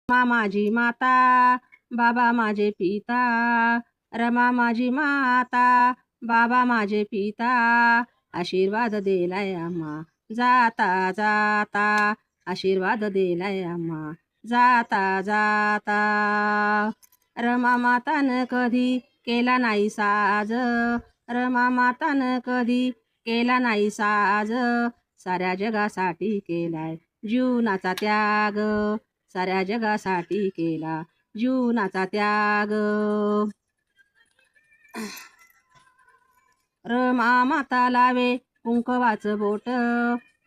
रमा माझी माता, बाबा माझे पिता. रमा माझी माता, बाबा माझे पिता. आशीर्वाद दिलाय आम्हा जाता जाता. आशीर्वाद दिलाय आम्हा जाता जाता. रमा मातानं कधी केला नाही साज. रमा मातानं कधी केला नाही साज. साऱ्या जगासाठी केलाय जीवनाचा त्याग. साऱ्या जगासाठी केला जीवनाचा त्याग. रमा माता लावे कुंकवाचं बोट.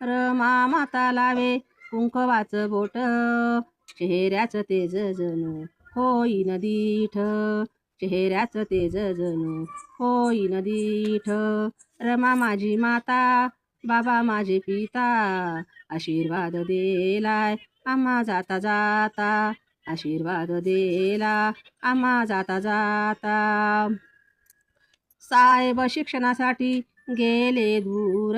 रमा माता लावे कुंकवाचं बोट. चेहऱ्याचं तेज जणू होईन दीठ. चेहऱ्याचं तेज जणू होईन दीठ. रमा माझी माता, बाबा माझे पिता. आशीर्वाद दिलाय आम्हा जाता जाता. आशीर्वाद दिला आम्हा जाता जाता. साहेब शिक्षणासाठी गेले दूर.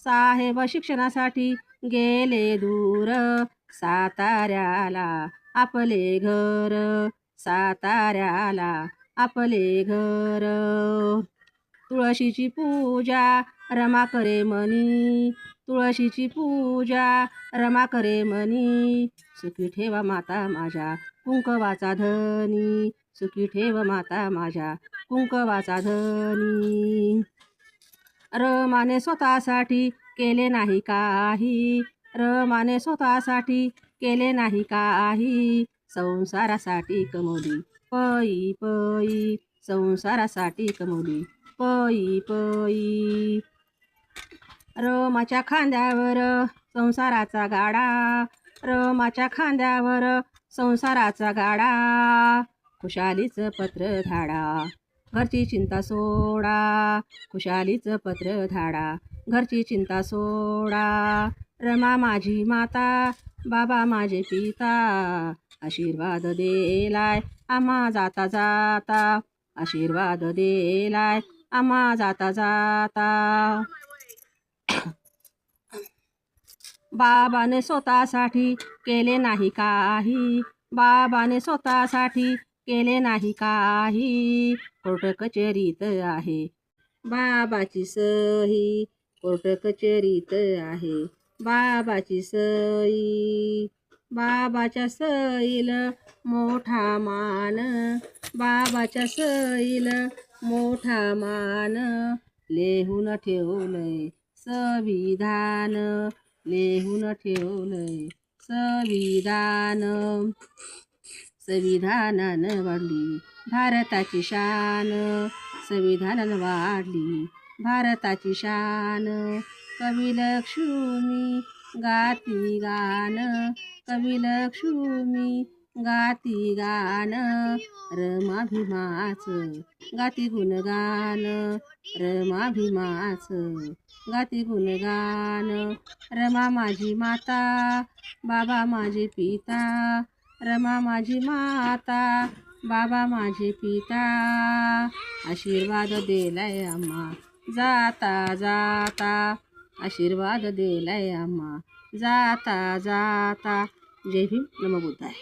साहेब शिक्षणासाठी गेले दूर. साताऱ्याला आपले घर. साताऱ्याला आपले घर. तुळशीची पूजा रमा करे मनी. तुळशीची पूजा रमा करे मनी. सुखी ठेवा माता माझ्या कुंकवाचा धनी. सुखी ठेव माता माझ्या कुंकवाचा धनी. रमाने स्वतःसाठी केले नाही काही. रमाने स्वतःसाठी केले नाही काही. संसारासाठी कमवली पई पई. संसारासाठी कमवली पई पई. रमाच्या खांद्यावर संसाराचा गाडा. रमाच्या खांद्यावर संसाराचा गाडा. खुशालीचं पत्र धाडा घरची चिंता सोडा. खुशालीचं पत्र धाडा घरची चिंता सोडा. रमा माझी माता, बाबा माझे पिता. आशीर्वाद दिलाय आम्हा जाता जाता. आशीर्वाद दिलाय आम्हा जाता जाता. बाबाने स्वतःसाठी केले नाही काही. बाबाने स्वतःसाठी केले नाही काही. कोर्ट कचेरीत आहे बाबाची सही. कोर्ट कचेरीत आहे बाबाची सही. बाबाच्या सहील मोठा मान. बाबाच्या सहील मोठा मान. लिहून ठेवलंय संविधान. लिहून ठेवलंय संविधान. संविधानानं वाढली भारताची शान. संविधानानं वाढली भारताची शान. कवी लक्ष्मी गाती गान. कवी लक्ष्मी गाती गान. रमा भीमाचं गाती गुणगान. रमा भीमाचं गाती गुणगान. रमा माझी माता, बाबा माझे पिता. रमा माझी माता, बाबा माझे पिता. आशीर्वाद दिलाय आम्हा जाता जाता. आशीर्वाद दिलाय आम्हा जाता जाता. जय भीम, नमो बुद्धाय.